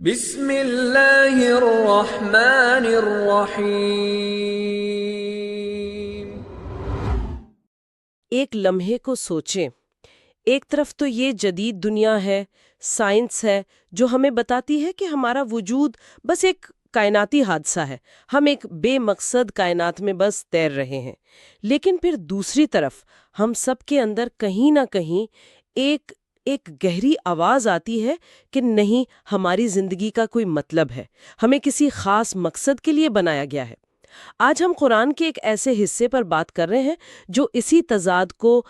بسم اللہ الرحمن الرحیم۔ ایک لمحے کو سوچیں، ایک طرف تو یہ جدید دنیا ہے، سائنس ہے، جو ہمیں بتاتی ہے کہ ہمارا وجود بس ایک کائناتی حادثہ ہے، ہم ایک بے مقصد کائنات میں بس تیر رہے ہیں۔ لیکن پھر دوسری طرف ہم سب کے اندر کہیں نہ کہیں ایک گہری آواز آتی ہے کہ نہیں، ہماری زندگی کا کوئی مطلب ہے، ہمیں کسی خاص مقصد کے لیے بنایا گیا ہے۔ آج ہم قرآن کے ایک ایسے حصے پر بات کر رہے ہیں جو اسی تضاد کو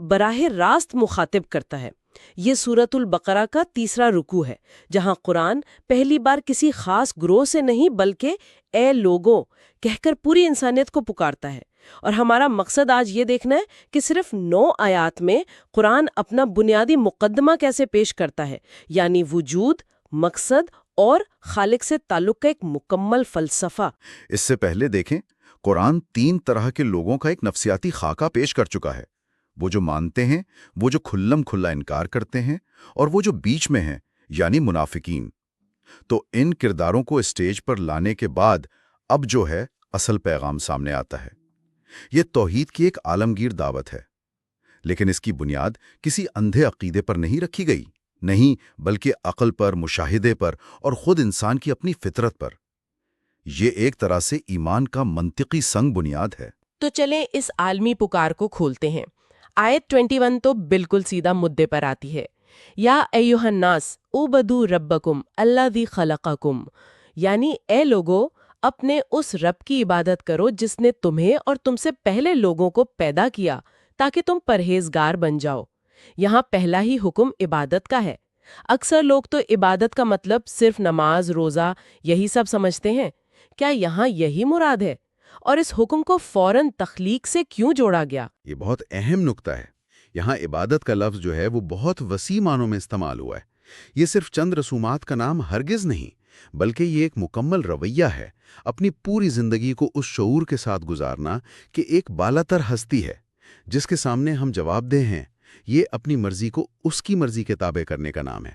براہ راست مخاطب کرتا ہے۔ یہ سورۃ البقرہ کا تیسرا رکوع ہے، جہاں قرآن پہلی بار کسی خاص گروہ سے نہیں بلکہ اے لوگوں کہہ کر پوری انسانیت کو پکارتا ہے۔ اور ہمارا مقصد آج یہ دیکھنا ہے کہ صرف 9 آیات میں قرآن اپنا بنیادی مقدمہ کیسے پیش کرتا ہے، یعنی وجود، مقصد اور خالق سے تعلق کا ایک مکمل فلسفہ۔ اس سے پہلے دیکھیں، قرآن 3 طرح کے لوگوں کا ایک نفسیاتی خاکہ پیش کر چکا ہے۔ وہ جو مانتے ہیں، وہ جو کھلم کھلا انکار کرتے ہیں، اور وہ جو بیچ میں ہیں، یعنی منافقین۔ تو ان کرداروں کو اسٹیج پر لانے کے بعد اب جو ہے اصل پیغام سامنے آتا ہے۔ یہ توحید کی ایک عالمگیر دعوت ہے، لیکن اس کی بنیاد کسی اندھے عقیدے پر نہیں رکھی گئی، نہیں، بلکہ عقل پر، مشاہدے پر، اور خود انسان کی اپنی فطرت پر۔ یہ ایک طرح سے ایمان کا منطقی سنگ بنیاد ہے۔ تو چلیں اس عالمی پکار کو کھولتے ہیں۔ آیت 21 تو بالکل سیدھا مدے پر آتی ہے۔ یا ایھا الناس اعبدوا ربکم الذی خلقکم، یعنی اے لوگو اپنے اس رب کی عبادت کرو جس نے تمہیں اور تم سے پہلے لوگوں کو پیدا کیا تاکہ تم پرہیزگار بن جاؤ۔ یہاں پہلا ہی حکم عبادت کا ہے۔ اکثر لوگ تو عبادت کا مطلب صرف نماز، روزہ، یہی سب سمجھتے ہیں۔ کیا یہاں یہی مراد ہے؟ اور اس حکم کو فوراً تخلیق سے کیوں جوڑا گیا؟ یہ بہت اہم نکتہ ہے۔ یہاں عبادت کا لفظ جو ہے وہ بہت وسیع معنوں میں استعمال ہوا ہے۔ یہ صرف چند رسومات کا نام ہرگز نہیں، بلکہ یہ ایک مکمل رویہ ہے، اپنی پوری زندگی کو اس شعور کے ساتھ گزارنا کہ ایک بالاتر ہستی ہے جس کے سامنے ہم جواب دہ ہیں۔ یہ اپنی مرضی کو اس کی مرضی کے تابع کرنے کا نام ہے،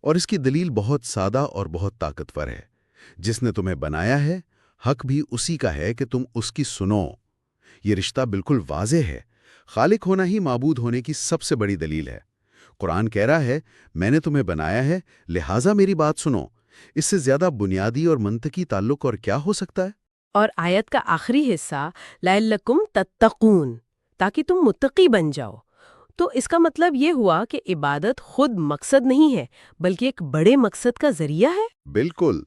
اور اس کی دلیل بہت سادہ اور بہت طاقتور ہے۔ جس نے تمہیں بنایا ہے، حق بھی اسی کا ہے کہ تم اس کی سنو۔ یہ رشتہ بالکل واضح ہے۔ خالق ہونا ہی معبود ہونے کی سب سے بڑی دلیل ہے۔ قرآن کہہ رہا ہے، میں نے تمہیں بنایا ہے، لہٰذا میری بات سنو۔ اس سے زیادہ بنیادی اور منطقی تعلق اور کیا ہو سکتا ہے؟ اور آیت کا آخری حصہ لعلکم تتقون، تاکہ تم متقی بن جاؤ۔ تو اس کا مطلب یہ ہوا کہ عبادت خود مقصد نہیں ہے، بلکہ ایک بڑے مقصد کا ذریعہ ہے۔ بالکل۔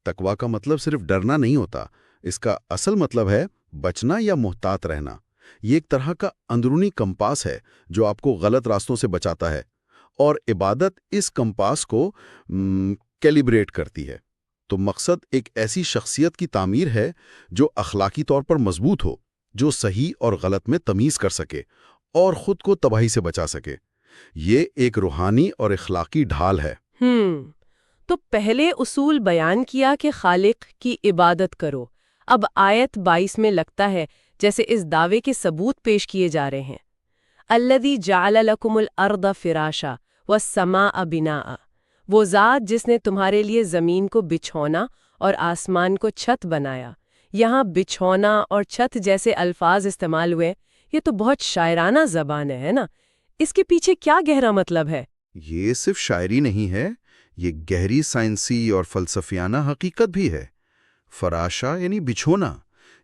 تقویٰ کا مطلب صرف ڈرنا نہیں ہوتا، اس کا اصل مطلب ہے بچنا یا محتاط رہنا۔ یہ ایک طرح کا اندرونی کمپاس ہے جو آپ کو غلط راستوں سے بچاتا ہے، اور عبادت اس کمپاس کو کیلیبریٹ کرتی ہے۔ تو مقصد ایک ایسی شخصیت کی تعمیر ہے جو اخلاقی طور پر مضبوط ہو، جو صحیح اور غلط میں تمیز کر سکے اور خود کو تباہی سے بچا سکے۔ یہ ایک روحانی اور اخلاقی ڈھال ہے۔ تو پہلے اصول بیان کیا کہ خالق کی عبادت کرو، اب آیت 22 میں لگتا ہے جیسے اس دعوے کے ثبوت پیش کیے جا رہے ہیں۔ الذی جعل لکم الارض فراشا والسماء بناء، وہ ذات جس نے تمہارے لیے زمین کو بچھونا اور آسمان کو چھت بنایا۔ یہاں بچھونا اور چھت جیسے الفاظ استعمال ہوئے، یہ تو بہت شاعرانہ زبان ہے نا؟ اس کے پیچھے کیا گہرا مطلب ہے؟ یہ صرف شاعری نہیں ہے، یہ گہری سائنسی اور فلسفیانہ حقیقت بھی ہے۔ فراشا یعنی بچھونا،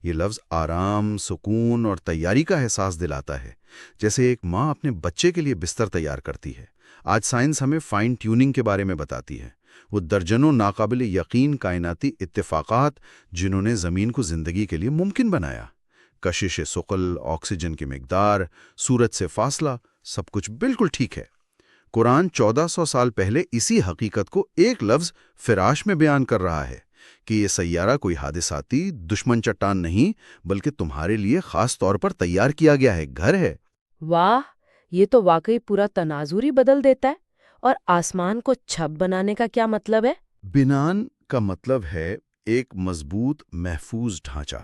یہ لفظ آرام، سکون اور تیاری کا احساس دلاتا ہے، جیسے ایک ماں اپنے بچے کے لیے بستر تیار کرتی ہے۔ آج سائنس ہمیں فائن ٹیوننگ کے بارے میں بتاتی ہے، وہ درجنوں ناقابل یقین کائناتی اتفاقات جنہوں نے زمین کو زندگی کے لیے ممکن بنایا۔ کشش ثقل، آکسیجن کی مقدار، سورج سے فاصلہ، سب کچھ بالکل ٹھیک ہے۔ قرآن 1400 سال پہلے اسی حقیقت کو ایک لفظ فراش میں بیان کر رہا ہے کہ یہ سیارہ کوئی حادثاتی دشمن چٹان نہیں، بلکہ تمہارے لیے خاص طور پر تیار کیا گیا ہے، گھر ہے۔ واہ، یہ تو واقعی پورا تناظر ہی بدل دیتا ہے۔ اور آسمان کو چھت بنانے کا کیا مطلب ہے؟ بنان کا مطلب ہے ایک مضبوط، محفوظ ڈھانچہ۔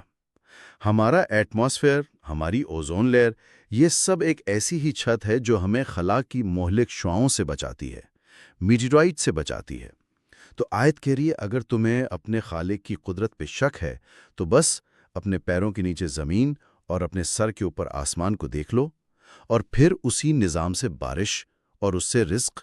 ہمارا ایٹماسفیئر، ہماری اوزون لیئر، یہ سب ایک ایسی ہی چھت ہے جو ہمیں خلا کی مہلک شعاؤں سے بچاتی ہے، میٹیورائٹ سے بچاتی ہے۔ تو آیت کہہ رہی ہے اگر تمہیں اپنے خالق کی قدرت پہ شک ہے تو بس اپنے پیروں کے نیچے زمین اور اپنے سر کے اوپر آسمان کو دیکھ لو، اور پھر اسی نظام سے بارش اور اس سے رزق۔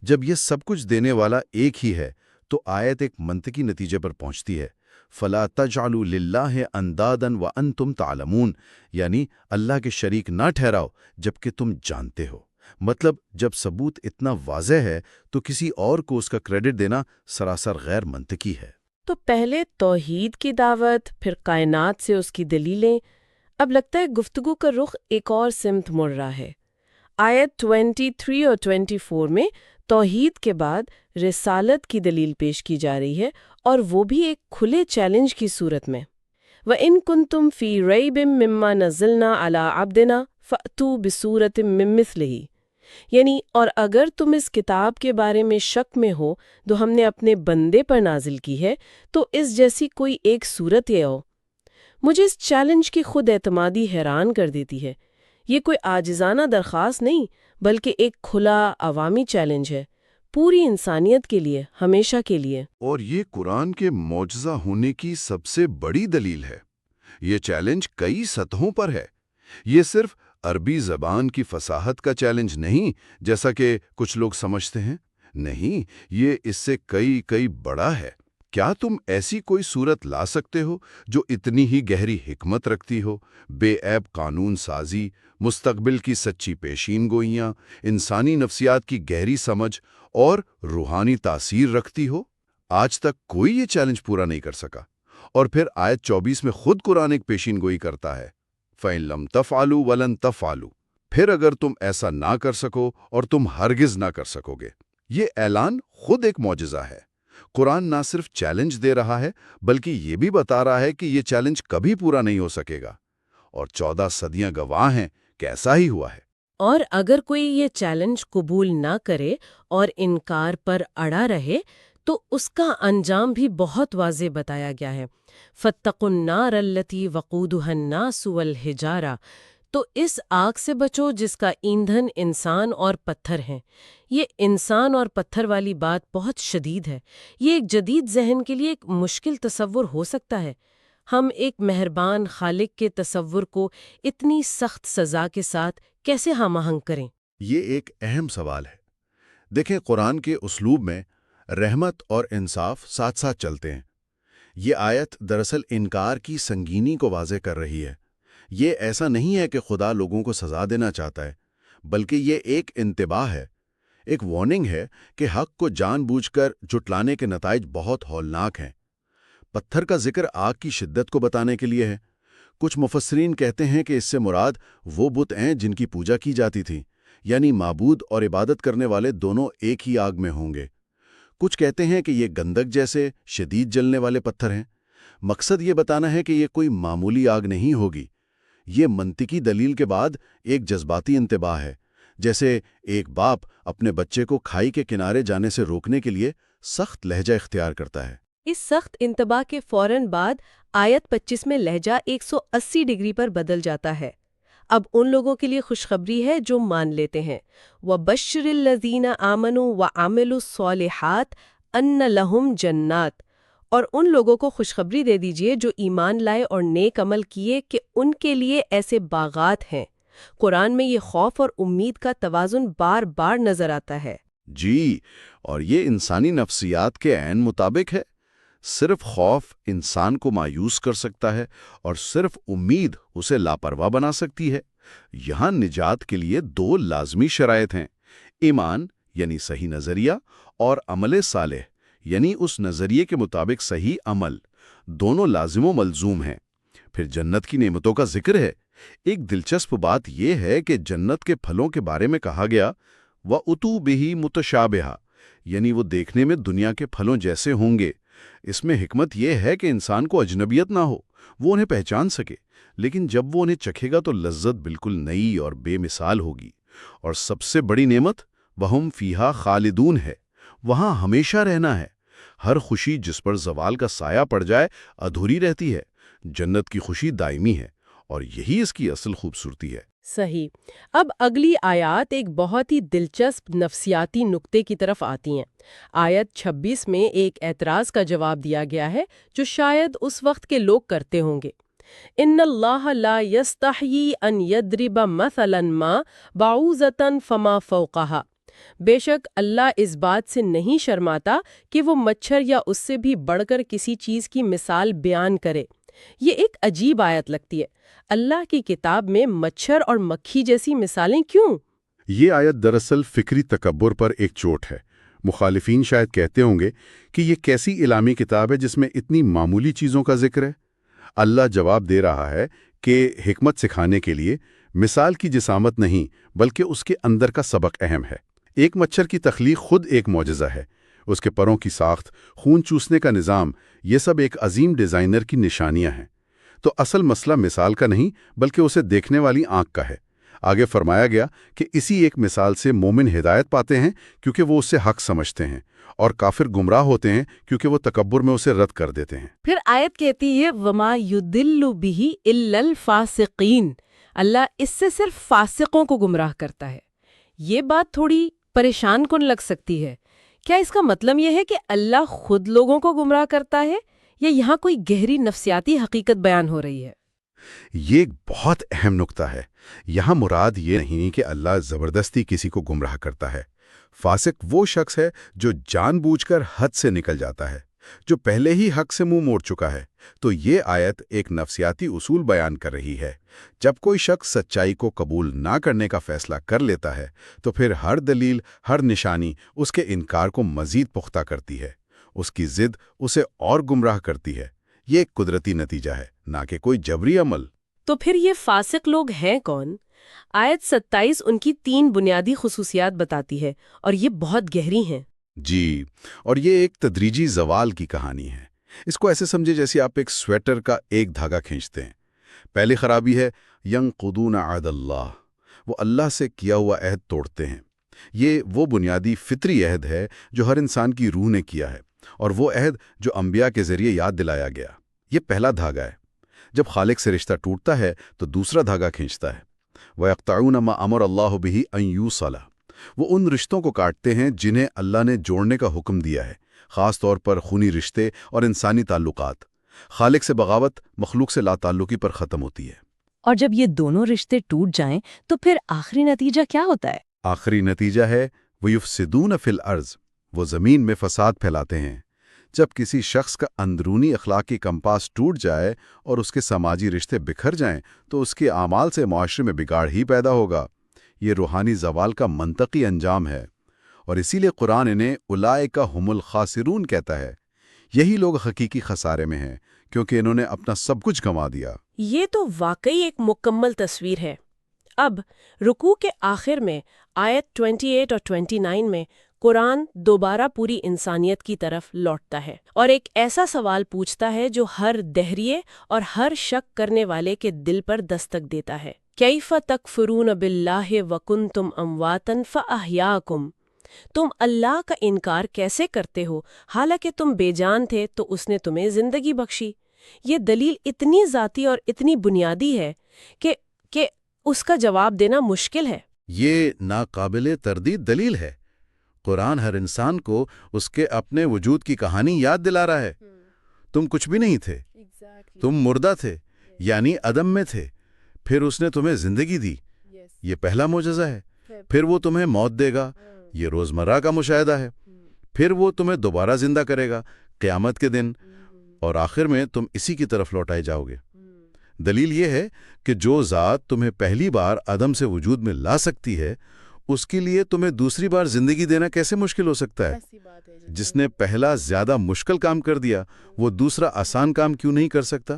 جب یہ سب کچھ دینے والا ایک ہی ہے تو آیت ایک منطقی نتیجے پر پہنچتی ہے، فَلَا تَجْعَلُوا لِلَّهِ أَنْدَادًا وَأَنْتُمْ تَعْلَمُونَ، یعنی اللہ کے شریک نہ ٹھہراؤ جبکہ تم جانتے ہو۔ مطلب جب ثبوت اتنا واضح ہے تو کسی اور کو اس کا کریڈٹ دینا سراسر غیر منطقی ہے۔ تو پہلے توحید کی دعوت، پھر کائنات سے اس کی دلیلیں، اب لگتا ہے گفتگو کا رخ ایک اور سمت مڑ رہا ہے۔ آیت 23 اور 24 میں توحید کے بعد رسالت کی دلیل پیش کی جا رہی ہے، اور وہ بھی ایک کھلے چیلنج کی صورت میں۔ وَإِن كُنتُمْ فِي رَيْبٍ مِّمَّا نَزَّلْنَا عَلَىٰ عَبْدِنَا فَأْتُوا بِسُورَةٍ مِّن مِّثْلِهِ، یعنی اور اگر تم اس کتاب کے بارے میں شک میں ہو جو ہم نے اپنے بندے پر نازل کی ہے تو اس جیسی کوئی ایک صورت یہ ہو۔ مجھے اس چیلنج کی خود اعتمادی حیران کر دیتی ہے۔ یہ کوئی عاجزانہ درخواست نہیں بلکہ ایک کھلا عوامی چیلنج ہے، پوری انسانیت کے لیے، ہمیشہ کے لیے۔ اور یہ قرآن کے معجزہ ہونے کی سب سے بڑی دلیل ہے۔ یہ چیلنج کئی سطحوں پر ہے۔ یہ صرف عربی زبان کی فصاحت کا چیلنج نہیں جیسا کہ کچھ لوگ سمجھتے ہیں، نہیں، یہ اس سے کئی بڑا ہے۔ کیا تم ایسی کوئی صورت لا سکتے ہو جو اتنی ہی گہری حکمت رکھتی ہو، بے عیب قانون سازی، مستقبل کی سچی پیشین گوئیاں، انسانی نفسیات کی گہری سمجھ اور روحانی تاثیر رکھتی ہو؟ آج تک کوئی یہ چیلنج پورا نہیں کر سکا۔ اور پھر آیت 24 میں خود قرآن ایک پیشین گوئی کرتا ہے، فَإِن لَمْ تَفْعَلُوا وَلَن تَفْعَلُوا، پھر اگر تم ایسا نہ کر سکو اور تم ہرگز نہ کر سکو گے۔ یہ اعلان خود ایک معجزہ ہے۔ قرآن نہ صرف چیلنج دے رہا ہے بلکہ یہ بھی بتا رہا ہے کہ یہ چیلنج کبھی پورا نہیں ہو سکے گا، اور 14 صدیاں گواہ ہیں کہ ایسا ہی ہوا ہے۔ اور اگر کوئی یہ چیلنج قبول نہ کرے اور انکار پر اڑا رہے تو اس کا انجام بھی بہت واضح بتایا گیا ہے۔ فَاتَّقُوا النَّارَ الَّتِي وَقُودُهَا النَّاسُ وَالْحِجَارَةُ، تو اس آگ سے بچو جس کا ایندھن انسان اور پتھر ہیں۔ یہ انسان اور پتھر والی بات بہت شدید ہے۔ یہ ایک جدید ذہن کے لیے ایک مشکل تصور ہو سکتا ہے۔ ہم ایک مہربان خالق کے تصور کو اتنی سخت سزا کے ساتھ کیسے ہم آہنگ کریں؟ یہ ایک اہم سوال ہے۔ دیکھیں، قرآن کے اسلوب میں رحمت اور انصاف ساتھ ساتھ چلتے ہیں۔ یہ آیت دراصل انکار کی سنگینی کو واضح کر رہی ہے۔ یہ ایسا نہیں ہے کہ خدا لوگوں کو سزا دینا چاہتا ہے، بلکہ یہ ایک انتباہ ہے، ایک وارننگ ہے کہ حق کو جان بوجھ کر جھٹلانے کے نتائج بہت ہولناک ہیں۔ پتھر کا ذکر آگ کی شدت کو بتانے کے لیے ہے۔ کچھ مفسرین کہتے ہیں کہ اس سے مراد وہ بت ہیں جن کی پوجا کی جاتی تھی، یعنی معبود اور عبادت کرنے والے دونوں ایک ہی آگ میں ہوں گے۔ کچھ کہتے ہیں کہ یہ گندک جیسے شدید جلنے والے پتھر ہیں۔ مقصد یہ بتانا ہے کہ یہ کوئی معمولی آگ نہیں ہوگی۔ یہ منطقی دلیل کے بعد ایک جذباتی انتباہ ہے، جیسے ایک باپ اپنے بچے کو کھائی کے کنارے جانے سے روکنے کے لیے سخت لہجہ اختیار کرتا ہے۔ اس سخت انتباہ کے فوراً بعد آیت 25 میں لہجہ 180 ڈگری پر بدل جاتا ہے۔ اب ان لوگوں کے لیے خوشخبری ہے جو مان لیتے ہیں۔ وَبَشِّرِ الَّذِينَ آمَنُوا وَعَمِلُوا الصَّالِحَاتِ أَنَّ لَهُمْ جَنَّاتٍ، اور ان لوگوں کو خوشخبری دے دیجئے جو ایمان لائے اور نیک عمل کیے کہ ان کے لیے ایسے باغات ہیں۔ قرآن میں یہ خوف اور امید کا توازن بار بار نظر آتا ہے۔ جی، اور یہ انسانی نفسیات کے عین مطابق ہے۔ صرف خوف انسان کو مایوس کر سکتا ہے اور صرف امید اسے لاپرواہ بنا سکتی ہے۔ یہاں نجات کے لیے 2 لازمی شرائط ہیں: ایمان یعنی صحیح نظریہ، اور عمل صالح یعنی اس نظریے کے مطابق صحیح عمل۔ دونوں لازم و ملزوم ہیں۔ پھر جنت کی نعمتوں کا ذکر ہے۔ ایک دلچسپ بات یہ ہے کہ جنت کے پھلوں کے بارے میں کہا گیا وَأُتُوا بِهِ مُتَشَابِهًا، یعنی وہ دیکھنے میں دنیا کے پھلوں جیسے ہوں گے۔ اس میں حکمت یہ ہے کہ انسان کو اجنبیت نہ ہو، وہ انہیں پہچان سکے، لیکن جب وہ انہیں چکھے گا تو لذت بالکل نئی اور بے مثال ہوگی۔ اور سب سے بڑی نعمت وَهُمْ فِيهَا خَالِدُونَ ہے، وہاں ہمیشہ رہنا ہے۔ ہر خوشی جس پر زوال کا سایہ پڑ جائے ادھوری رہتی ہے۔ جنت کی خوشی دائمی ہے، اور یہی اس کی اصل خوبصورتی ہے۔ صحیح۔ اب اگلی آیات ایک بہت ہی دلچسپ نفسیاتی نقطے کی طرف آتی ہیں۔ آیت 26 میں ایک اعتراض کا جواب دیا گیا ہے جو شاید اس وقت کے لوگ کرتے ہوں گے۔ ان اللہ لا یستحیی ان یضرب مثلا ما بعوضۃ فما فوقها۔ بے شک اللہ اس بات سے نہیں شرماتا کہ وہ مچھر یا اس سے بھی بڑھ کر کسی چیز کی مثال بیان کرے۔ یہ ایک عجیب آیت لگتی ہے۔ اللہ کی کتاب میں مچھر اور مکھی جیسی مثالیں کیوں؟ یہ آیت دراصل فکری تکبر پر ایک چوٹ ہے۔ مخالفین شاید کہتے ہوں گے کہ یہ کیسی الہامی کتاب ہے جس میں اتنی معمولی چیزوں کا ذکر ہے۔ اللہ جواب دے رہا ہے کہ حکمت سکھانے کے لیے مثال کی جسامت نہیں بلکہ اس کے اندر کا سبق اہم ہے۔ ایک مچھر کی تخلیق خود ایک معجزہ ہے۔ اس کے پروں کی ساخت، خون چوسنے کا نظام، یہ سب ایک عظیم ڈیزائنر کی نشانیاں ہیں۔ تو اصل مسئلہ مثال کا نہیں بلکہ اسے دیکھنے والی آنکھ کا ہے۔ آگے فرمایا گیا کہ اسی ایک مثال سے مومن ہدایت پاتے ہیں کیونکہ وہ اسے حق سمجھتے ہیں، اور کافر گمراہ ہوتے ہیں کیونکہ وہ تکبر میں اسے رد کر دیتے ہیں۔ پھر آیت کہتی ہے وما یضل بہ الا الفاسقین، اللہ اس سے صرف فاسقوں کو گمراہ کرتا ہے۔ یہ بات تھوڑی پریشان کن لگ سکتی ہے۔ کیا اس کا مطلب یہ ہے کہ اللہ خود لوگوں کو گمراہ کرتا ہے، یا یہاں کوئی گہری نفسیاتی حقیقت بیان ہو رہی ہے؟ یہ ایک بہت اہم نقطہ ہے۔ یہاں مراد یہ نہیں کہ اللہ زبردستی کسی کو گمراہ کرتا ہے۔ فاسق وہ شخص ہے جو جان بوجھ کر حد سے نکل جاتا ہے، جو پہلے ہی حق سے منہ موڑ چکا ہے۔ تو یہ آیت ایک نفسیاتی اصول بیان کر رہی ہے۔ جب کوئی شخص سچائی کو قبول نہ کرنے کا فیصلہ کر لیتا ہے تو پھر ہر دلیل، ہر نشانی اس کے انکار کو مزید پختہ کرتی ہے۔ اس کی ضد اسے اور گمراہ کرتی ہے۔ یہ ایک قدرتی نتیجہ ہے، نہ کہ کوئی جبری عمل۔ تو پھر یہ فاسق لوگ ہیں کون؟ آیت 27 ان کی 3 بنیادی خصوصیات بتاتی ہے، اور یہ بہت گہری ہیں۔ جی، اور یہ ایک تدریجی زوال کی کہانی ہے۔ اس کو ایسے سمجھے جیسے آپ ایک سویٹر کا ایک دھاگا کھینچتے ہیں۔ پہلی خرابی ہے ینقضون عہد اللہ، وہ اللہ سے کیا ہوا عہد توڑتے ہیں۔ یہ وہ بنیادی فطری عہد ہے جو ہر انسان کی روح نے کیا ہے، اور وہ عہد جو انبیاء کے ذریعے یاد دلایا گیا۔ یہ پہلا دھاگا ہے۔ جب خالق سے رشتہ ٹوٹتا ہے تو دوسرا دھاگا کھینچتا ہے۔ وَيَقْطَعُونَ مَا أَمَرَ اللَّهُ بِهِ أَن يُوصَلَ، وہ ان رشتوں کو کاٹتے ہیں جنہیں اللہ نے جوڑنے کا حکم دیا ہے، خاص طور پر خونی رشتے اور انسانی تعلقات۔ خالق سے بغاوت مخلوق سے لا تعلقی پر ختم ہوتی ہے۔ اور جب یہ دونوں رشتے ٹوٹ جائیں تو پھر آخری نتیجہ کیا ہوتا ہے؟ آخری نتیجہ ہے وَيُفْسِدُونَ فِي الْأَرْضِ، وہ زمین میں فساد پھیلاتے ہیں۔ جب کسی شخص کا اندرونی اخلاقی کمپاس ٹوٹ جائے اور اس کے سماجی رشتے بکھر جائیں تو اس کے اعمال سے معاشرے میں بگاڑ ہی پیدا ہوگا۔ یہ روحانی زوال کا منطقی انجام ہے، اور اسی لیے قرآن انہیں اولئک ھم الخاسرون کہتا ہے۔ یہی لوگ حقیقی خسارے میں ہیں کیونکہ انہوں نے اپنا سب کچھ گنوا دیا۔ یہ تو واقعی ایک مکمل تصویر ہے۔ اب رکوع کے آخر میں آیت 28 اور 29 میں قرآن دوبارہ پوری انسانیت کی طرف لوٹتا ہے اور ایک ایسا سوال پوچھتا ہے جو ہر دہریے اور ہر شک کرنے والے کے دل پر دستک دیتا ہے۔ کیف تکفرون باللہ وکنتم امواتا فاحیاکم، تم اللہ کا انکار کیسے کرتے ہو حالانکہ تم بے جان تھے تو اس نے تمہیں زندگی بخشی۔ یہ دلیل اتنی ذاتی اور اتنی بنیادی ہے کہ اس کا جواب دینا مشکل ہے۔ یہ ناقابل تردید دلیل ہے۔ قرآن ہر انسان کو اس کے اپنے وجود کی کہانی یاد دلا رہا ہے۔ تم کچھ بھی نہیں تھے، تم مردہ تھے، یعنی عدم میں تھے، پھر اس نے تمہیں زندگی دی، یہ پہلا معجزہ ہے۔ پھر وہ تمہیں موت دے گا، یہ روزمرہ کا مشاہدہ ہے۔ پھر وہ تمہیں دوبارہ زندہ کرے گا قیامت کے دن، اور آخر میں تم اسی کی طرف لوٹائے جاؤ گے۔ دلیل یہ ہے کہ جو ذات تمہیں پہلی بار عدم سے وجود میں لا سکتی ہے، اس کے لیے تمہیں دوسری بار زندگی دینا کیسے مشکل ہو سکتا ہے؟ جس نے پہلا زیادہ مشکل کام کر دیا، وہ دوسرا آسان کام کیوں نہیں کر سکتا؟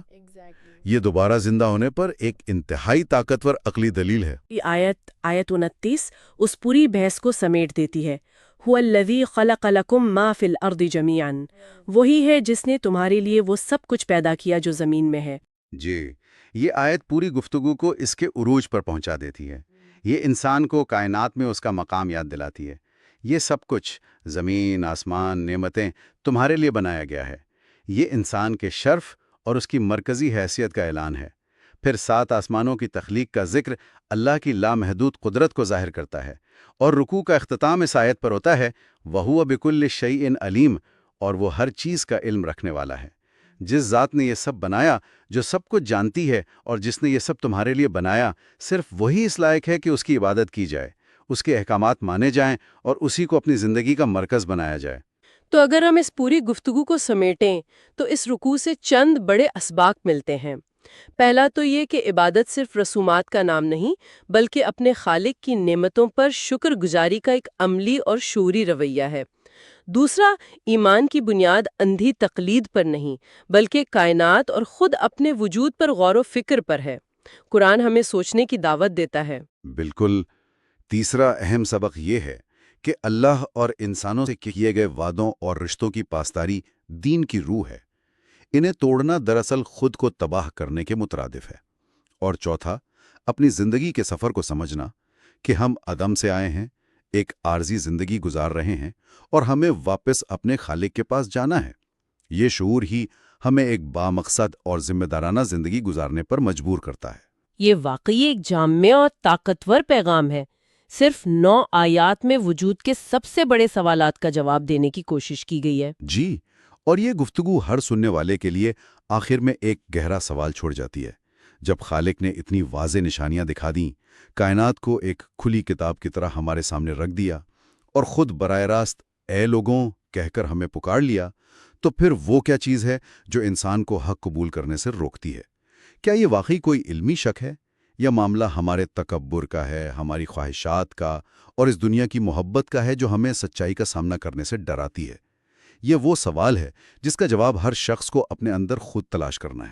یہ دوبارہ زندہ ہونے پر ایک انتہائی طاقتور عقلی دلیل ہے۔ یہ آیت 29 اس پوری بحث کو سمیٹ دیتی ہے۔ هو الذی خلق لکم ما فی الارض جمیعا، وہی ہے جس نے تمہارے لیے وہ سب کچھ پیدا کیا جو زمین میں ہے۔ جی، یہ آیت پوری گفتگو کو اس کے عروج پر پہنچا دیتی ہے۔ یہ انسان کو کائنات میں اس کا مقام یاد دلاتی ہے۔ یہ سب کچھ، زمین، آسمان، نعمتیں، تمہارے لیے بنایا گیا ہے۔ یہ انسان کے شرف اور اس کی مرکزی حیثیت کا اعلان ہے۔ پھر 7 آسمانوں کی تخلیق کا ذکر اللہ کی لامحدود قدرت کو ظاہر کرتا ہے، اور رکوع کا اختتام اس آیت پر ہوتا ہے وَهُوَ بِكُلِّ شَيْءٍ علیم، اور وہ ہر چیز کا علم رکھنے والا ہے۔ جس ذات نے یہ سب بنایا، جو سب کچھ جانتی ہے، اور جس نے یہ سب تمہارے لیے بنایا، صرف وہی اس لائق ہے کہ اس کی عبادت کی جائے، اس کے احکامات مانے جائیں اور اسی کو اپنی زندگی کا مرکز بنایا جائے۔ تو اگر ہم اس پوری گفتگو کو سمیٹیں تو اس رکوع سے چند بڑے اسباق ملتے ہیں۔ پہلا تو یہ کہ عبادت صرف رسومات کا نام نہیں، بلکہ اپنے خالق کی نعمتوں پر شکر گزاری کا ایک عملی اور شعوری رویہ ہے۔ دوسرا، ایمان کی بنیاد اندھی تقلید پر نہیں، بلکہ کائنات اور خود اپنے وجود پر غور و فکر پر ہے۔ قرآن ہمیں سوچنے کی دعوت دیتا ہے۔ بالکل۔ تیسرا اہم سبق یہ ہے کہ اللہ اور انسانوں سے کیے گئے وعدوں اور رشتوں کی پاسداری دین کی روح ہے۔ انہیں توڑنا دراصل خود کو تباہ کرنے کے مترادف ہے۔ اور چوتھا، اپنی زندگی کے سفر کو سمجھنا کہ ہم عدم سے آئے ہیں، ایک عارضی زندگی گزار رہے ہیں، اور ہمیں واپس اپنے خالق کے پاس جانا ہے۔ یہ شعور ہی ہمیں ایک بامقصد اور ذمہ دارانہ زندگی گزارنے پر مجبور کرتا ہے۔ یہ واقعی ایک جامع اور طاقتور پیغام ہے۔ صرف 9 آیات میں وجود کے سب سے بڑے سوالات کا جواب دینے کی کوشش کی گئی ہے۔ جی، اور یہ گفتگو ہر سننے والے کے لیے آخر میں ایک گہرا سوال چھوڑ جاتی ہے۔ جب خالق نے اتنی واضح نشانیاں دکھا دیں، کائنات کو ایک کھلی کتاب کی طرح ہمارے سامنے رکھ دیا، اور خود براہ راست اے لوگوں کہہ کر ہمیں پکار لیا، تو پھر وہ کیا چیز ہے جو انسان کو حق قبول کرنے سے روکتی ہے؟ کیا یہ واقعی کوئی علمی شک ہے، یا معاملہ ہمارے تکبر کا ہے، ہماری خواہشات کا، اور اس دنیا کی محبت کا ہے جو ہمیں سچائی کا سامنا کرنے سے ڈراتی ہے؟ یہ وہ سوال ہے جس کا جواب ہر شخص کو اپنے اندر خود تلاش کرنا ہے۔